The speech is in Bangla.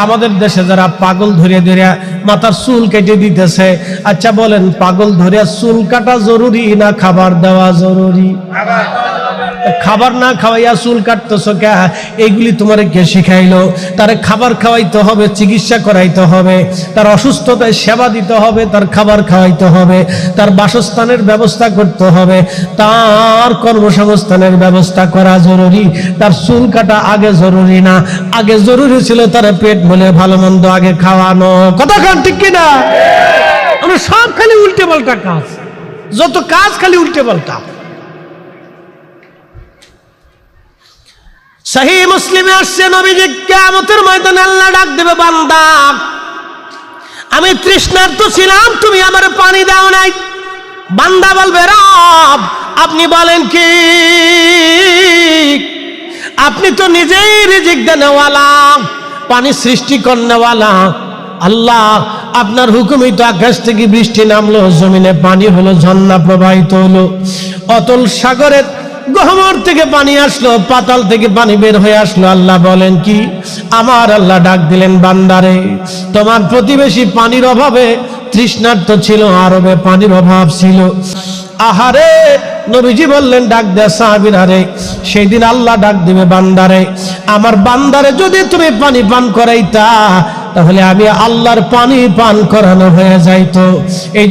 আমাদের দেশে যারা পাগল ধরে ধরে মাথার চুল কেটে দিতেছে, আচ্ছা বলেন, পাগল ধরে চুল কাটা জরুরি না খাবার দেওয়া জরুরি? খাবার না খাওয়াইয়া চুল কাটতেছো কে? এইগুলি তোমার কে শিখাইলো? তার খাবার খাওয়াইতে হবে, চিকিৎসা করাইতে হবে, তার অসুস্থতায় সেবা দিতে হবে, তার খাবার খাওয়াইতে হবে, তার বাসস্থানের ব্যবস্থা করতে হবে, তার কর্মসংস্থানের ব্যবস্থা করা জরুরি। তার চুল কাটা আগে জরুরি না, আগে জরুরি ছিল তার পেট ভরে ভালো মন্দ আগে খাওয়ানো। কথা কান ঠিক কিনা? আমরা সব খালি উল্টে পাল্টা কাজ, যত কাজ খালি উল্টে পাল্টা। সহিহ মুসলিমে আসছে, নবীজি কিয়ামতের ময়দানে আল্লাহ ডাক দেবে, বান্দা আমি তৃষ্ণার্ত ছিলাম, তুমি আমার পানি দাও নাই। বান্দা বলবে, রব আপনি বলেন কি? আপনি তো নিজেই রিজিক দেনেওয়ালা, পানি সৃষ্টি করনেওয়ালা। আল্লাহ আপনার হুকুমই তো আকাশ থেকে বৃষ্টি নামলো, জমিনে পানি হলো, ঝর্ণা প্রবাহিত হলো, অতল সাগরের গহ্বর থেকে পানি আসলো, পাতাল থেকে পানি বের হয়ে আসলো। আল্লাহ বলেন কি? আমার আল্লাহ ডাক দিলেন, বান্দারে তোমার প্রতিবেশী পানির অভাবে তৃষ্ণার্ত ছিল, আরবে পানির অভাব ছিল। আহারে, নবীজি বললেন ডাক দে সাহাবীরা রে, সেই দিন আল্লাহ ডাক দিবে, বান্দারে আমার বান্দারে যদি তুমি পানি পান করাইতা, তাহলে আমি আল্লাহর পানি পান করানো হয়ে যাইতো। এই